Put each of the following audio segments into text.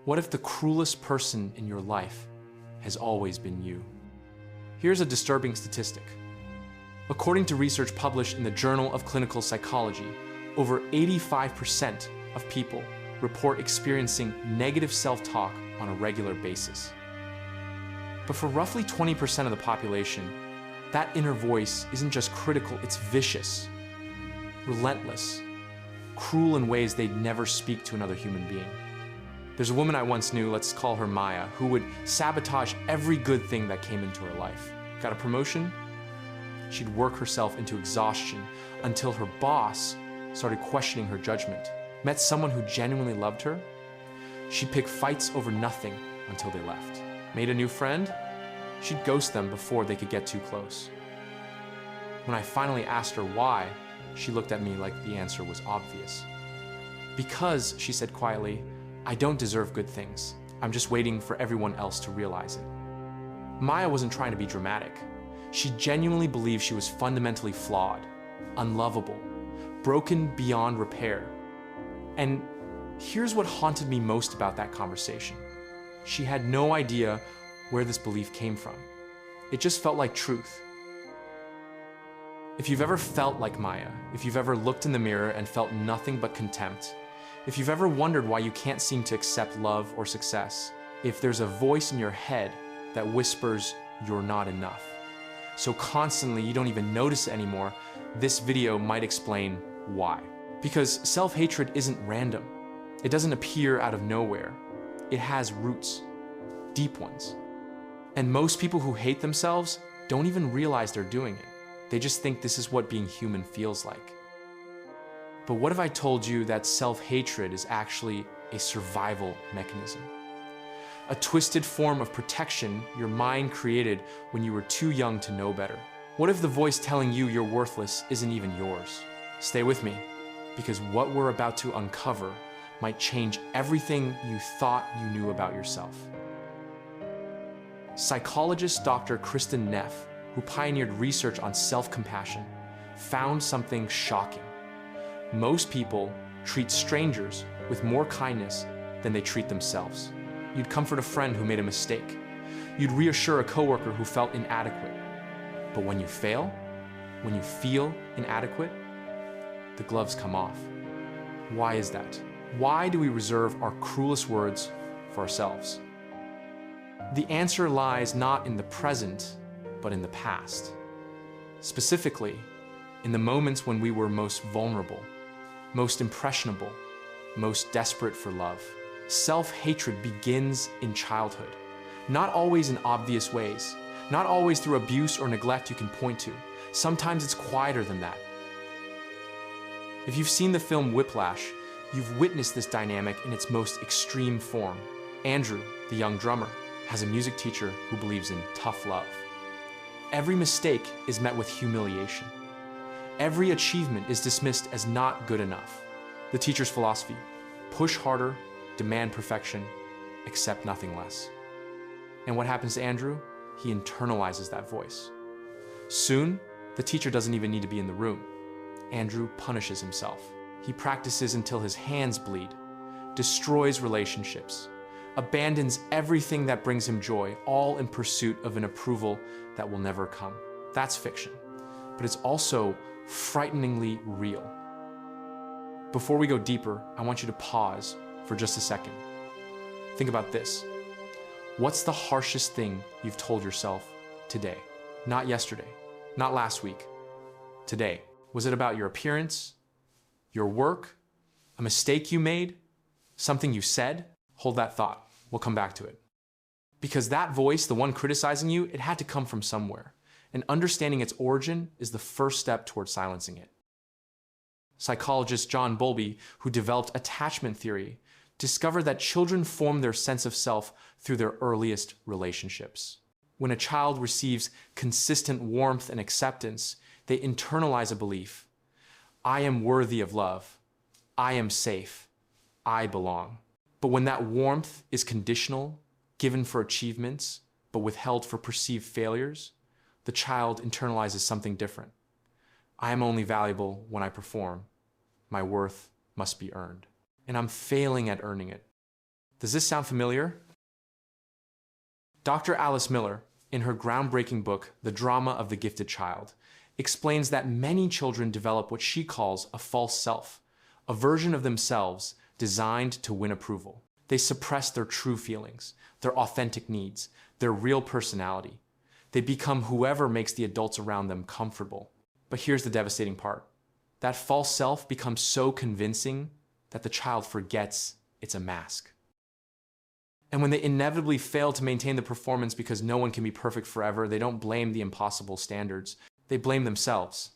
What if the cruelest person in your life has always been you? Here's a disturbing statistic. According to research published in the Journal of Clinical Psychology, over 85% of people report experiencing negative self-talk on a regular basis. But for roughly 20% of the population, that inner voice isn't just critical, it's vicious, relentless, cruel in ways they'd never speak to another human being. There's a woman I once knew, let's call her Maya, who would sabotage every good thing that came into her life. Got a promotion? She'd work herself into exhaustion until her boss started questioning her judgment. Met someone who genuinely loved her? She'd pick fights over nothing until they left. Made a new friend? She'd ghost them before they could get too close. When I finally asked her why, she looked at me like the answer was obvious. Because, she said quietly, I don't deserve good things. I'm just waiting for everyone else to realize it. Maya wasn't trying to be dramatic. She genuinely believed she was fundamentally flawed, unlovable, broken beyond repair. And here's what haunted me most about that conversation. She had no idea where this belief came from. It just felt like truth. If you've ever felt like Maya, if you've ever looked in the mirror and felt nothing but contempt, if you've ever wondered why you can't seem to accept love or success, if there's a voice in your head that whispers you're not enough, so constantly you don't even notice it anymore, this video might explain why. Because self-hatred isn't random. It doesn't appear out of nowhere. It has roots, deep ones. And most people who hate themselves don't even realize they're doing it. They just think this is what being human feels like. But what if I told you that self-hatred is actually a survival mechanism? A twisted form of protection your mind created when you were too young to know better. What if the voice telling you you're worthless isn't even yours? Stay with me, because what we're about to uncover might change everything you thought you knew about yourself. Psychologist Dr. Kristin Neff, who pioneered research on self-compassion, found something shocking. Most people treat strangers with more kindness than they treat themselves. You'd comfort a friend who made a mistake. You'd reassure a coworker who felt inadequate. But when you fail, when you feel inadequate, the gloves come off. Why is that? Why do we reserve our cruelest words for ourselves? The answer lies not in the present, but in the past. Specifically, in the moments when we were most vulnerable, most impressionable, most desperate for love. Self-hatred begins in childhood, not always in obvious ways, not always through abuse or neglect you can point to. Sometimes it's quieter than that. If you've seen the film Whiplash, you've witnessed this dynamic in its most extreme form. Andrew, the young drummer, has a music teacher who believes in tough love. Every mistake is met with humiliation. Every achievement is dismissed as not good enough. The teacher's philosophy: push harder, demand perfection, accept nothing less. And what happens to Andrew? He internalizes that voice. Soon, the teacher doesn't even need to be in the room. Andrew punishes himself. He practices until his hands bleed, destroys relationships, abandons everything that brings him joy, all in pursuit of an approval that will never come. That's fiction, but it's also frighteningly real. Before we go deeper, I want you to pause for just a second. Think about this. What's the harshest thing you've told yourself today? Not yesterday, not last week, today. Was it about your appearance, your work, a mistake you made, something you said? Hold that thought. We'll come back to it. Because that voice, the one criticizing you, it had to come from somewhere. And understanding its origin is the first step toward silencing it. Psychologist John Bowlby, who developed attachment theory, discovered that children form their sense of self through their earliest relationships. When a child receives consistent warmth and acceptance, they internalize a belief: I am worthy of love, I am safe, I belong. But when that warmth is conditional, given for achievements, but withheld for perceived failures, the child internalizes something different. I am only valuable when I perform. My worth must be earned. And I'm failing at earning it. Does this sound familiar? Dr. Alice Miller, in her groundbreaking book, The Drama of the Gifted Child, explains that many children develop what she calls a false self, a version of themselves designed to win approval. They suppress their true feelings, their authentic needs, their real personality. They become whoever makes the adults around them comfortable. But here's the devastating part. That false self becomes so convincing that the child forgets it's a mask. And when they inevitably fail to maintain the performance because no one can be perfect forever, they don't blame the impossible standards. They blame themselves.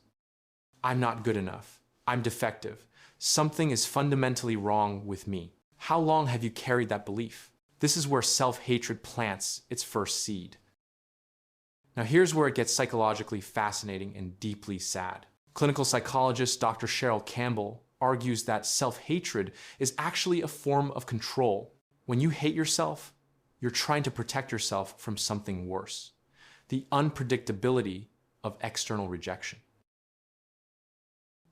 I'm not good enough. I'm defective. Something is fundamentally wrong with me. How long have you carried that belief? This is where self-hatred plants its first seed. Now here's where it gets psychologically fascinating and deeply sad. Clinical psychologist Dr. Cheryl Campbell argues that self-hatred is actually a form of control. When you hate yourself, you're trying to protect yourself from something worse, the unpredictability of external rejection.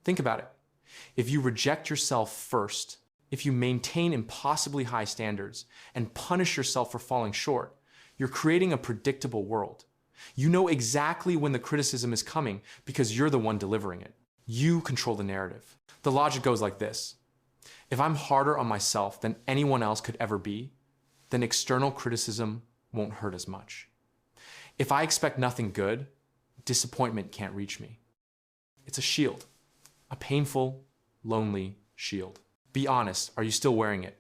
Think about it. If you reject yourself first, if you maintain impossibly high standards and punish yourself for falling short, you're creating a predictable world. You know exactly when the criticism is coming because you're the one delivering it. You control the narrative. The logic goes like this. If I'm harder on myself than anyone else could ever be, then external criticism won't hurt as much. If I expect nothing good, disappointment can't reach me. It's a shield, a painful, lonely shield. Be honest, are you still wearing it?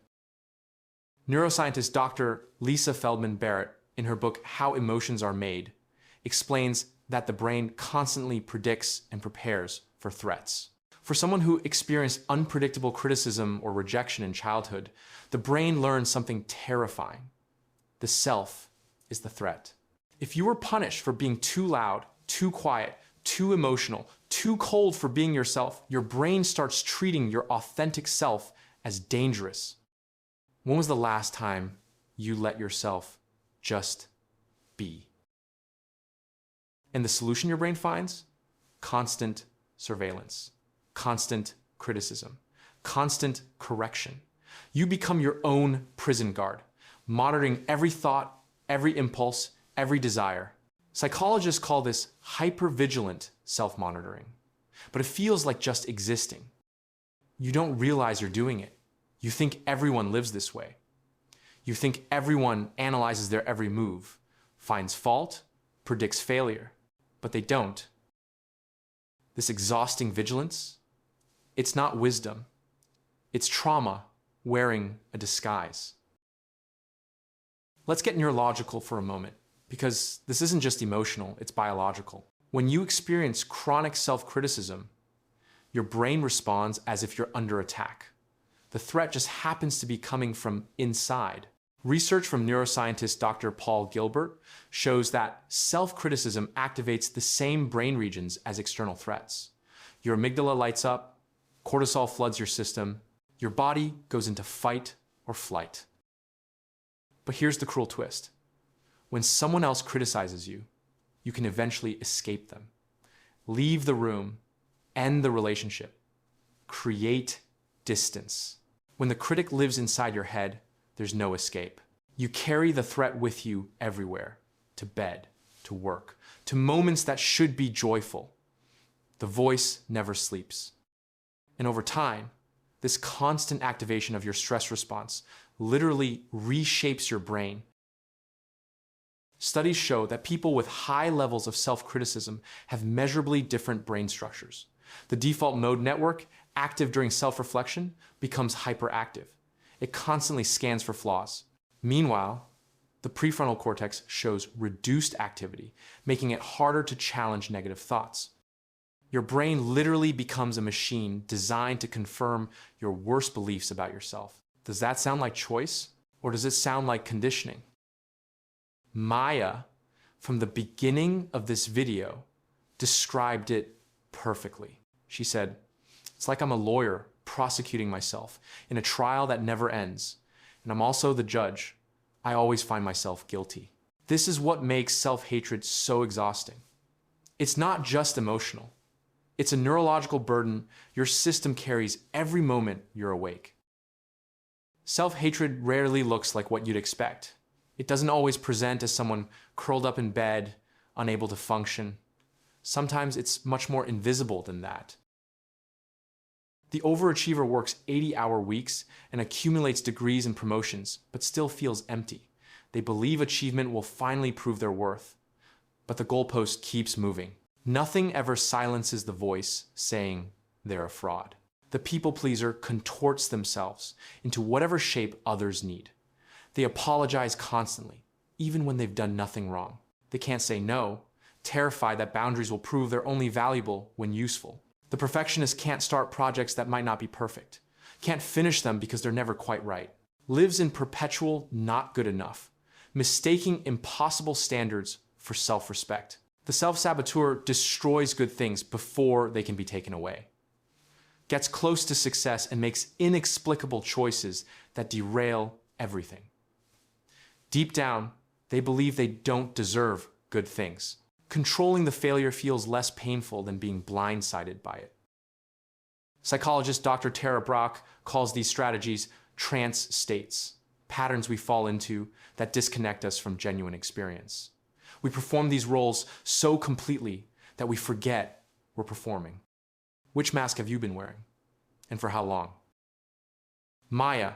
Neuroscientist Dr. Lisa Feldman Barrett, in her book How Emotions Are Made, explains that the brain constantly predicts and prepares for threats. For someone who experienced unpredictable criticism or rejection in childhood, the brain learns something terrifying. The self is the threat. If you were punished for being too loud, too quiet, too emotional, too cold for being yourself, your brain starts treating your authentic self as dangerous. When was the last time you let yourself just be? And the solution your brain finds? Constant surveillance, constant criticism, constant correction. You become your own prison guard, monitoring every thought, every impulse, every desire. Psychologists call this hypervigilant self-monitoring, but it feels like just existing. You don't realize you're doing it. You think everyone lives this way. You think everyone analyzes their every move, finds fault, predicts failure, but they don't. This exhausting vigilance, it's not wisdom. It's trauma wearing a disguise. Let's get neurological for a moment, because this isn't just emotional, it's biological. When you experience chronic self-criticism, your brain responds as if you're under attack. The threat just happens to be coming from inside. Research from neuroscientist Dr. Paul Gilbert shows that self-criticism activates the same brain regions as external threats. Your amygdala lights up, cortisol floods your system, your body goes into fight or flight. But here's the cruel twist. When someone else criticizes you, you can eventually escape them, leave the room, end the relationship, create distance. When the critic lives inside your head, there's no escape. You carry the threat with you everywhere, to bed, to work, to moments that should be joyful. The voice never sleeps. And over time, this constant activation of your stress response literally reshapes your brain. Studies show that people with high levels of self-criticism have measurably different brain structures. The default mode network, active during self-reflection, becomes hyperactive. It constantly scans for flaws. Meanwhile, the prefrontal cortex shows reduced activity, making it harder to challenge negative thoughts. Your brain literally becomes a machine designed to confirm your worst beliefs about yourself. Does that sound like choice, or does it sound like conditioning? Maya, from the beginning of this video, described it perfectly. She said, "It's like I'm a lawyer prosecuting myself in a trial that never ends, and I'm also the judge. I always find myself guilty." This is what makes self-hatred so exhausting. It's not just emotional. It's a neurological burden your system carries every moment you're awake. Self-hatred rarely looks like what you'd expect. It doesn't always present as someone curled up in bed, unable to function. Sometimes it's much more invisible than that. The overachiever works 80-hour weeks and accumulates degrees and promotions, but still feels empty. They believe achievement will finally prove their worth, but the goalpost keeps moving. Nothing ever silences the voice saying they're a fraud. The people pleaser contorts themselves into whatever shape others need. They apologize constantly, even when they've done nothing wrong. They can't say no, terrified that boundaries will prove they're only valuable when useful. The perfectionist can't start projects that might not be perfect, can't finish them because they're never quite right, lives in perpetual not good enough, mistaking impossible standards for self-respect. The self-saboteur destroys good things before they can be taken away, gets close to success and makes inexplicable choices that derail everything. Deep down, they believe they don't deserve good things. Controlling the failure feels less painful than being blindsided by it. Psychologist Dr. Tara Brach calls these strategies trance states, patterns we fall into that disconnect us from genuine experience. We perform these roles so completely that we forget we're performing. Which mask have you been wearing? And for how long? Maya,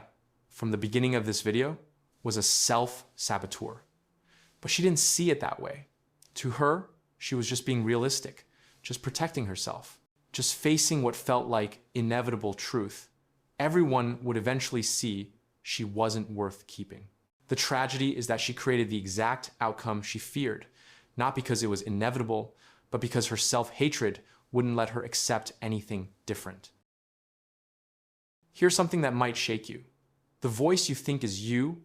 from the beginning of this video, was a self-saboteur. But she didn't see it that way. To her, she was just being realistic, just protecting herself, just facing what felt like inevitable truth. Everyone would eventually see she wasn't worth keeping. The tragedy is that she created the exact outcome she feared, not because it was inevitable, but because her self-hatred wouldn't let her accept anything different. Here's something that might shake you. The voice you think is you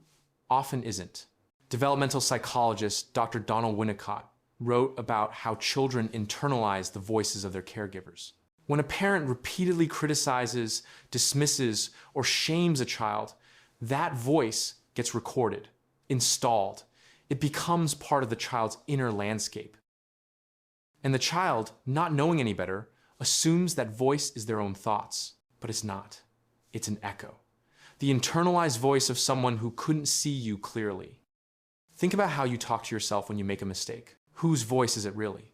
often isn't. Developmental psychologist Dr. Donald Winnicott wrote about how children internalize the voices of their caregivers. When a parent repeatedly criticizes, dismisses, or shames a child, that voice gets recorded, installed. It becomes part of the child's inner landscape. And the child, not knowing any better, assumes that voice is their own thoughts, but it's not. It's an echo. The internalized voice of someone who couldn't see you clearly. Think about how you talk to yourself when you make a mistake. Whose voice is it really?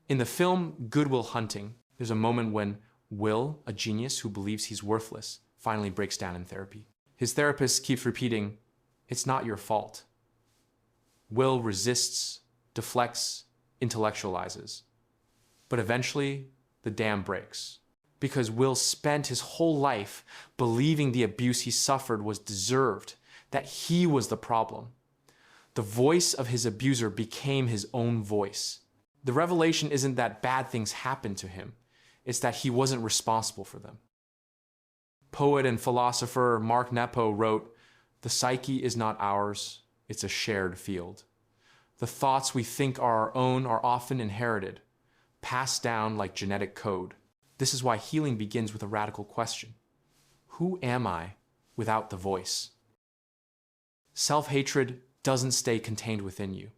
In the film Good Will Hunting, there's a moment when Will, a genius who believes he's worthless, finally breaks down in therapy. His therapist keeps repeating, "It's not your fault." Will resists, deflects, intellectualizes. But eventually, the dam breaks. Because Will spent his whole life believing the abuse he suffered was deserved, that he was the problem. The voice of his abuser became his own voice. The revelation isn't that bad things happened to him, it's that he wasn't responsible for them. Poet and philosopher Mark Nepo wrote, "The psyche is not ours, it's a shared field. The thoughts we think are our own are often inherited, passed down like genetic code. This is why healing begins with a radical question. Who am I without the voice?" Self-hatred doesn't stay contained within you.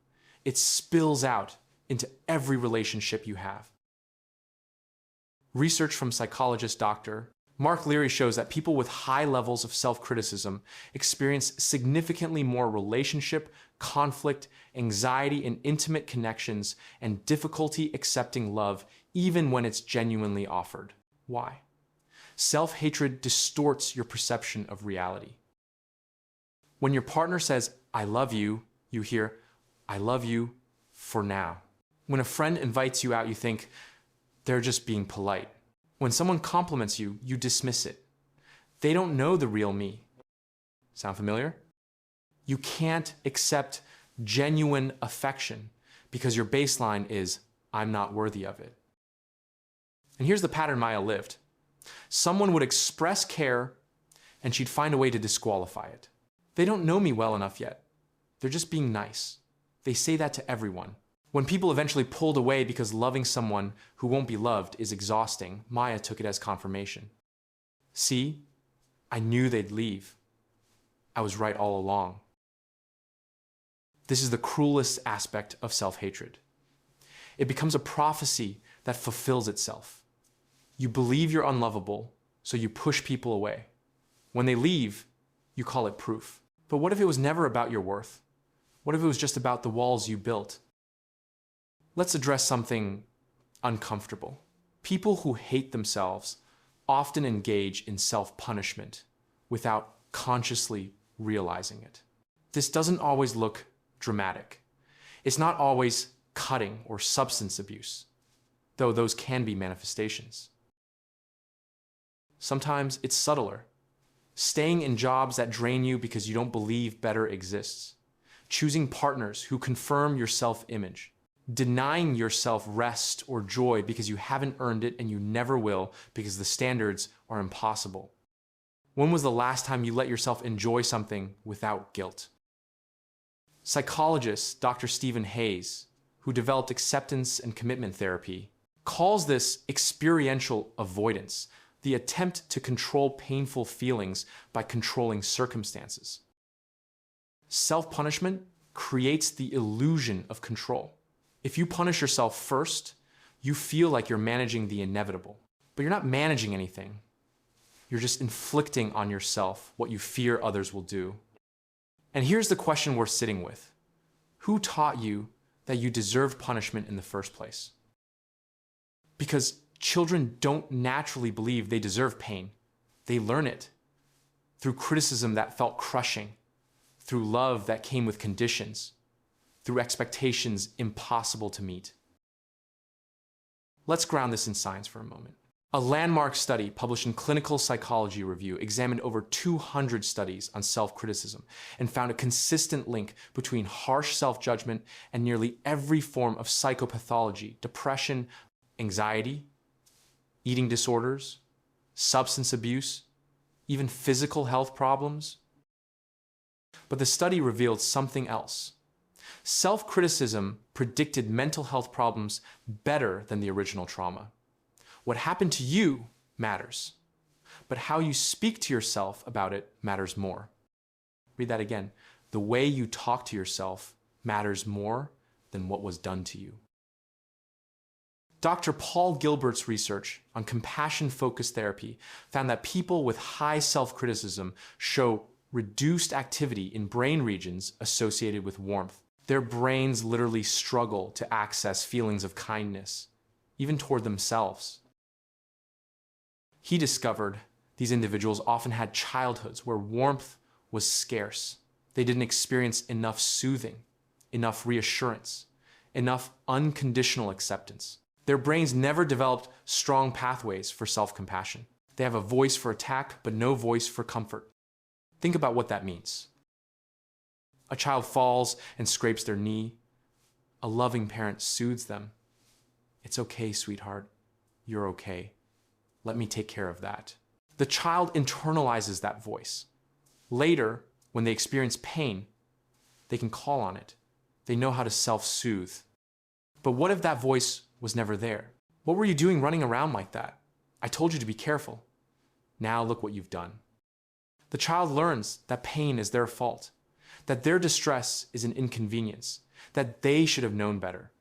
It spills out into every relationship you have. Research from psychologist Dr. Mark Leary shows that people with high levels of self-criticism experience significantly more relationship, conflict, anxiety in intimate connections, and difficulty accepting love even when it's genuinely offered. Why? Self-hatred distorts your perception of reality. When your partner says, "I love you," you hear, "I love you for now." When a friend invites you out, you think, "They're just being polite." When someone compliments you, you dismiss it. They don't know the real me. Sound familiar? You can't accept genuine affection because your baseline is, "I'm not worthy of it." And here's the pattern Maya lived. Someone would express care and she'd find a way to disqualify it. "They don't know me well enough yet. They're just being nice." They say that to everyone. When people eventually pulled away because loving someone who won't be loved is exhausting, Maya took it as confirmation. "See, I knew they'd leave. I was right all along." This is the cruelest aspect of self-hatred. It becomes a prophecy that fulfills itself. You believe you're unlovable, so you push people away. When they leave, You call it proof. But what if it was never about your worth? What if it was just about the walls you built? Let's address something uncomfortable. People who hate themselves often engage in self-punishment without consciously realizing it. This doesn't always look dramatic. It's not always cutting or substance abuse, though those can be manifestations. Sometimes it's subtler. Staying in jobs that drain you because you don't believe better exists. Choosing partners who confirm your self-image. Denying yourself rest or joy because you haven't earned it and you never will because the standards are impossible. When was the last time you let yourself enjoy something without guilt? Psychologist Dr. Stephen Hayes, who developed acceptance and commitment therapy, calls this experiential avoidance, the attempt to control painful feelings by controlling circumstances. Self-punishment creates the illusion of control. If you punish yourself first, you feel like you're managing the inevitable. But you're not managing anything. You're just inflicting on yourself what you fear others will do. And here's the question we're sitting with. Who taught you that you deserved punishment in the first place? Because children don't naturally believe they deserve pain. They learn it through criticism that felt crushing, through love that came with conditions, through expectations impossible to meet. Let's ground this in science for a moment. A landmark study published in Clinical Psychology Review examined over 200 studies on self-criticism and found a consistent link between harsh self-judgment and nearly every form of psychopathology, depression, anxiety, eating disorders, substance abuse, even physical health problems. But the study revealed something else. Self-criticism predicted mental health problems better than the original trauma. What happened to you matters, but how you speak to yourself about it matters more. Read that again. The way you talk to yourself matters more than what was done to you. Dr. Paul Gilbert's research on compassion-focused therapy found that people with high self-criticism show reduced activity in brain regions associated with warmth. Their brains literally struggle to access feelings of kindness, even toward themselves. He discovered these individuals often had childhoods where warmth was scarce. They didn't experience enough soothing, enough reassurance, enough unconditional acceptance. Their brains never developed strong pathways for self-compassion. They have a voice for attack, but no voice for comfort. Think about what that means. A child falls and scrapes their knee. A loving parent soothes them. It's okay, sweetheart. You're okay. Let me take care of that. The child internalizes that voice. Later, when they experience pain, they can call on it. They know how to self-soothe. But what if that voice was never there? What were you doing running around like that? I told you to be careful. Now look what you've done. The child learns that pain is their fault, that their distress is an inconvenience, that they should have known better.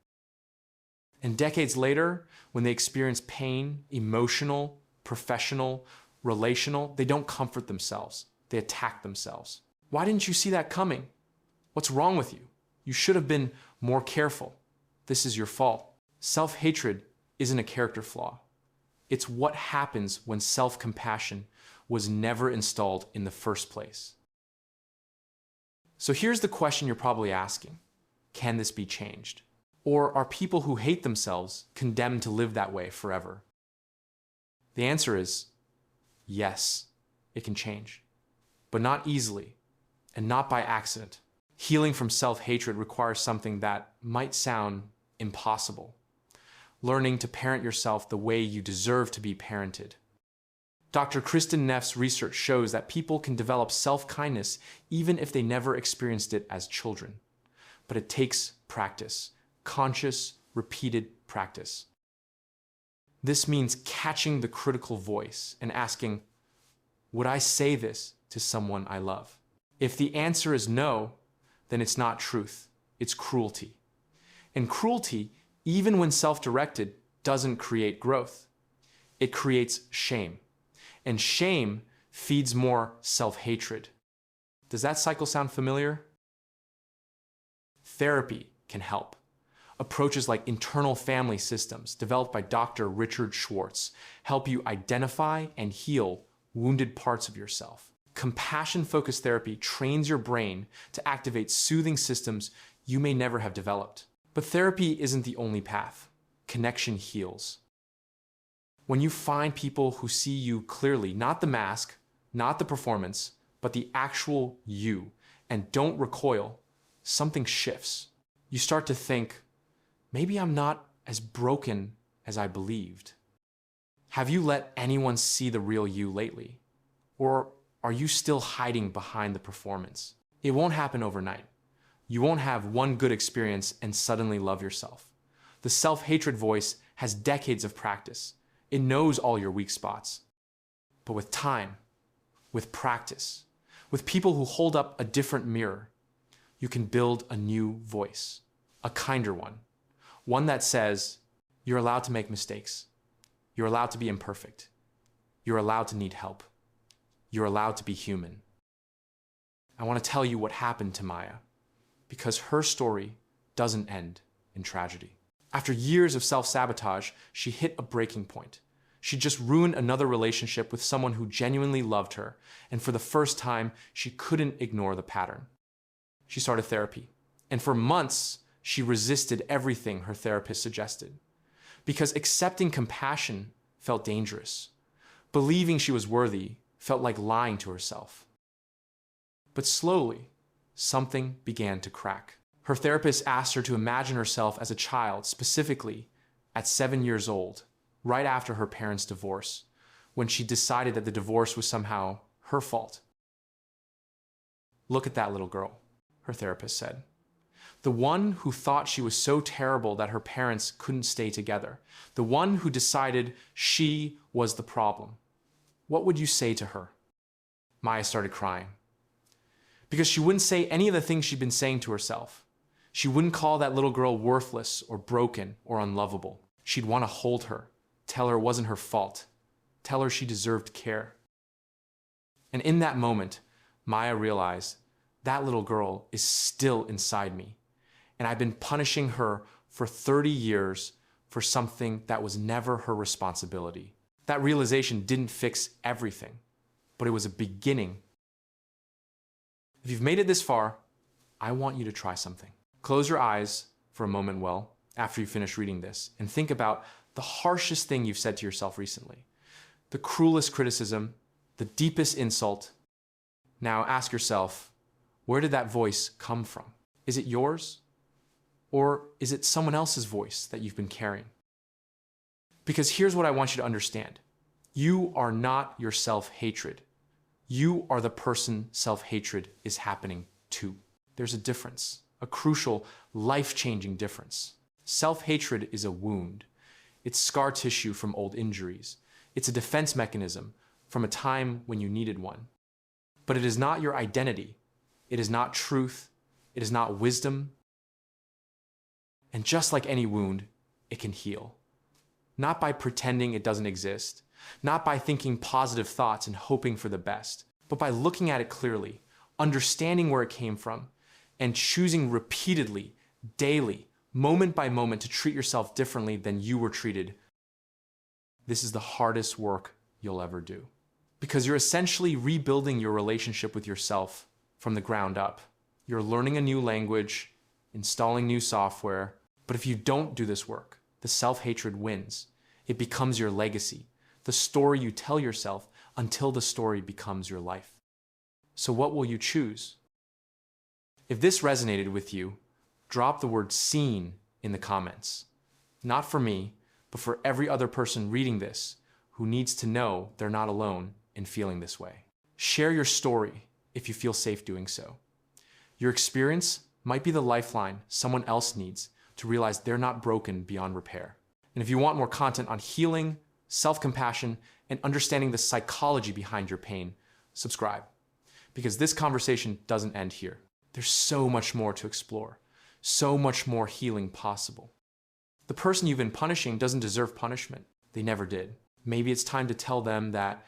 And decades later, when they experience pain, emotional, professional, relational, they don't comfort themselves. They attack themselves. Why didn't you see that coming? What's wrong with you? You should have been more careful. This is your fault. Self-hatred isn't a character flaw. It's what happens when self-compassion was never installed in the first place. So here's the question you're probably asking. Can this be changed? Or are people who hate themselves condemned to live that way forever? The answer is yes, it can change, but not easily and not by accident. Healing from self-hatred requires something that might sound impossible. Learning to parent yourself the way you deserve to be parented. Dr. Kristin Neff's research shows that people can develop self-kindness even if they never experienced it as children. But it takes practice. Conscious, repeated practice. This means catching the critical voice and asking, would I say this to someone I love? If the answer is no, then it's not truth, it's cruelty. And cruelty, even when self-directed, doesn't create growth. It creates shame. And shame feeds more self-hatred. Does that cycle sound familiar? Therapy can help. Approaches like internal family systems, developed by Dr. Richard Schwartz, help you identify and heal wounded parts of yourself. Compassion-focused therapy trains your brain to activate soothing systems you may never have developed. But therapy isn't the only path. Connection heals. When you find people who see you clearly, not the mask, not the performance, but the actual you, and don't recoil, something shifts. You start to think, maybe I'm not as broken as I believed. Have you let anyone see the real you lately? Or are you still hiding behind the performance? It won't happen overnight. You won't have one good experience and suddenly love yourself. The self-hatred voice has decades of practice. It knows all your weak spots. But with time, with practice, with people who hold up a different mirror, you can build a new voice, a kinder one. One that says, you're allowed to make mistakes. You're allowed to be imperfect. You're allowed to need help. You're allowed to be human. I want to tell you what happened to Maya, because her story doesn't end in tragedy. After years of self-sabotage, she hit a breaking point. She just ruined another relationship with someone who genuinely loved her, and for the first time, she couldn't ignore the pattern. She started therapy, and for months, she resisted everything her therapist suggested. Because accepting compassion felt dangerous. Believing she was worthy felt like lying to herself. But slowly, something began to crack. Her therapist asked her to imagine herself as a child, specifically at 7 years old, right after her parents' divorce, when she decided that the divorce was somehow her fault. Look at that little girl, her therapist said. The one who thought she was so terrible that her parents couldn't stay together. The one who decided she was the problem. What would you say to her? Maya started crying. Because she wouldn't say any of the things she'd been saying to herself. She wouldn't call that little girl worthless or broken or unlovable. She'd want to hold her, tell her it wasn't her fault, tell her she deserved care. And in that moment, Maya realized that little girl is still inside me. And I've been punishing her for 30 years for something that was never her responsibility. That realization didn't fix everything, but it was a beginning. If you've made it this far, I want you to try something. Close your eyes for a moment, after you finish reading this, and think about the harshest thing you've said to yourself recently, the cruelest criticism, the deepest insult. Now ask yourself, where did that voice come from? Is it yours? Or is it someone else's voice that you've been carrying? Because here's what I want you to understand. You are not your self-hatred. You are the person self-hatred is happening to. There's a difference, a crucial, life-changing difference. Self-hatred is a wound. It's scar tissue from old injuries. It's a defense mechanism from a time when you needed one. But it is not your identity. It is not truth. It is not wisdom. And just like any wound, it can heal. Not by pretending it doesn't exist, not by thinking positive thoughts and hoping for the best, but by looking at it clearly, understanding where it came from, and choosing repeatedly, daily, moment by moment to treat yourself differently than you were treated. This is the hardest work you'll ever do. Because you're essentially rebuilding your relationship with yourself from the ground up. You're learning a new language, installing new software, but if you don't do this work, the self-hatred wins. It becomes your legacy, the story you tell yourself until the story becomes your life. So what will you choose? If this resonated with you, drop the word "seen" in the comments. Not for me, but for every other person reading this who needs to know they're not alone in feeling this way. Share your story if you feel safe doing so. Your experience might be the lifeline someone else needs to realize they're not broken beyond repair. And if you want more content on healing, self-compassion, and understanding the psychology behind your pain, subscribe. Because this conversation doesn't end here. There's so much more to explore, so much more healing possible. The person you've been punishing doesn't deserve punishment. They never did. Maybe it's time to tell them that